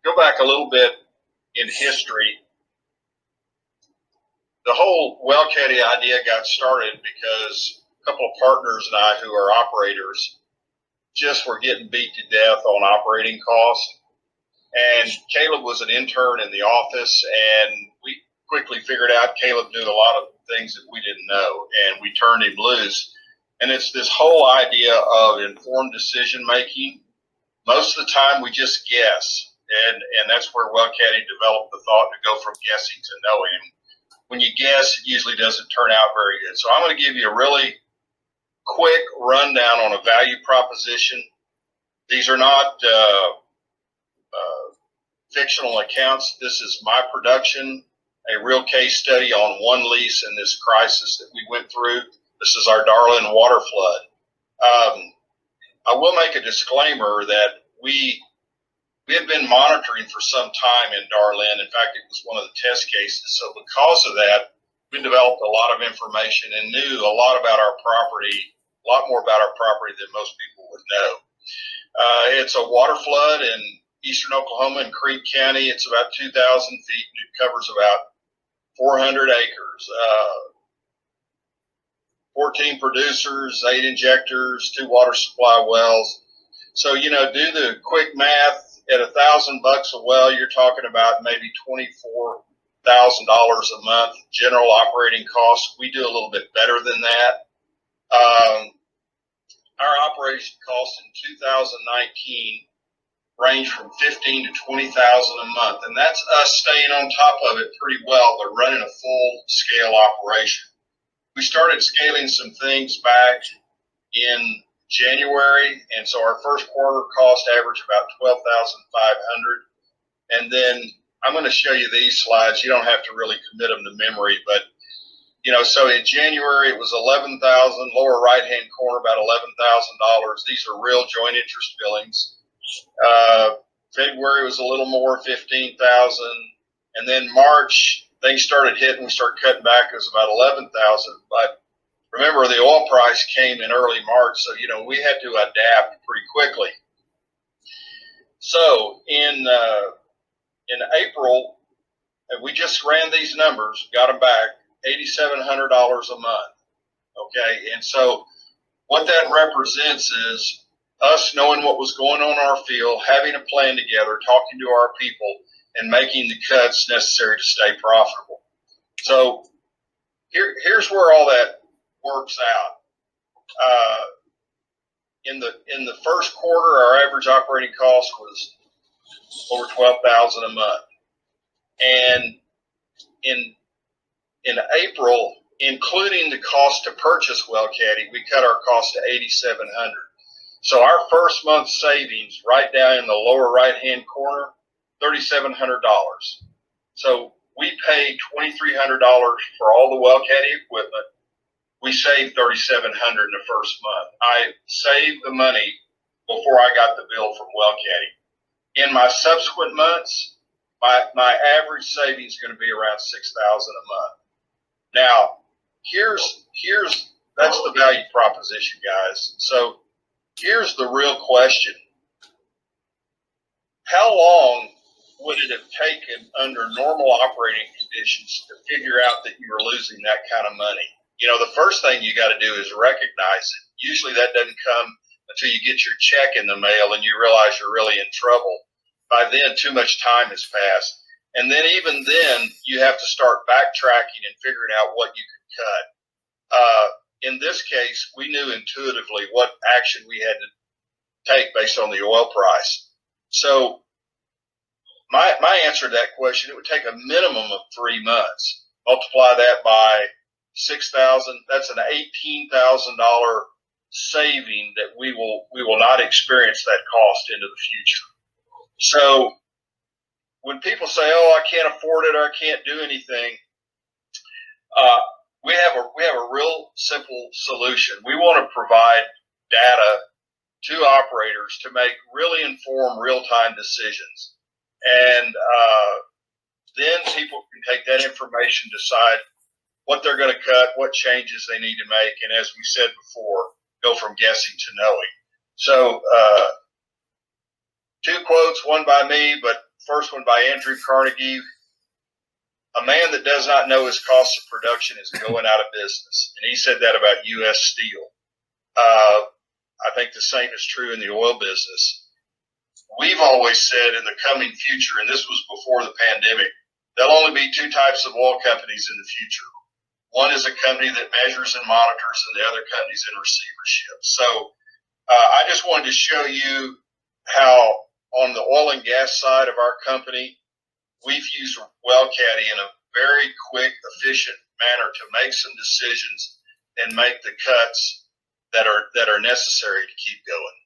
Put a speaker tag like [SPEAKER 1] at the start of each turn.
[SPEAKER 1] go back a little bit in history. The whole well caddy idea got started because a couple of partners and I, who are operators, just were getting beat to death on operating costs. And Caleb was an intern in the office, and we quickly figured out Caleb knew a lot of things that we didn't know, and we turned him loose. And it's this whole idea of informed decision making. Most of the time, we just guess, and that's where well caddy developed the thought to go from guessing to knowing. When you guess, it usually doesn't turn out very good. So I'm going to give you a really quick rundown on a value proposition. These are not fictional accounts. This is my production, a real case study on one lease in this crisis that we went through. This is our Darlin water flood. I will make a disclaimer that we had been monitoring for some time in Darlin. In fact, it was one of the test cases. So because of that, we developed a lot of information and knew a lot about our property, a lot more about our property than most people would know. It's a water flood in eastern Oklahoma in Creek County. It's about 2,000 feet, and it covers about 400 acres. 14 producers, 8 injectors, 2 water supply wells. So, do the quick math. At $1,000 a well, you're talking about maybe $24,000 a month general operating costs. We do a little bit better than that. Our operation costs in 2019 range from $15,000 to $20,000 a month, and that's us staying on top of it pretty well, but running a full-scale operation. We started scaling some things back in January, and so our first quarter cost averaged about $12,500. And then I'm going to show you these slides. You don't have to really commit them to memory, but so in January it was $11,000. Lower right-hand corner about $11,000. These are real joint interest billings. February was a little more, $15,000, and then March things started hitting. We started cutting back. It was about $11,000, but remember, the oil price came in early March, so, we had to adapt pretty quickly. So in April, we just ran these numbers, got them back, $8,700 a month, okay? And so what that represents is us knowing what was going on in our field, having a plan together, talking to our people, and making the cuts necessary to stay profitable. So here's where all that works out. In the first quarter, our average operating cost was over $12,000 a month, and in April, including the cost to purchase well caddy, we cut our cost to $8,700. So our first month savings, right down in the lower right hand corner, $3,700. So we paid $2,300 for all the well caddy equipment. We saved $3,700 in the first month. I saved the money before I got the bill from well caddy. In my subsequent months, my average savings is going to be around $6,000 a month. Now, that's the value proposition, guys. So here's the real question. How long would it have taken under normal operating conditions to figure out that you were losing that kind of money? The first thing you got to do is recognize it. Usually that doesn't come until you get your check in the mail and you realize you're really in trouble. By then, too much time has passed. And then even then, you have to start backtracking and figuring out what you can cut. In this case, we knew intuitively what action we had to take based on the oil price. So my answer to that question, it would take a minimum of 3 months. Multiply that by 6,000. That's an $18,000 saving that we will not experience that cost into the future. So when people say, "Oh, I can't afford it," or "I can't do anything," we have a real simple solution. We want to provide data to operators to make really informed, real-time decisions, and then people can take that information, decide what they're going to cut, what changes they need to make, and as we said before, go from guessing to knowing. So 2 quotes, one by me, but first one by Andrew Carnegie. A man that does not know his cost of production is going out of business. And he said that about U.S. Steel. I think the same is true in the oil business. We've always said in the coming future, and this was before the pandemic, there'll only be two types of oil companies in the future. One is a company that measures and monitors, and the other company's in receivership. So I just wanted to show you how on the oil and gas side of our company, we've used WellCaddy in a very quick, efficient manner to make some decisions and make the cuts that are necessary to keep going.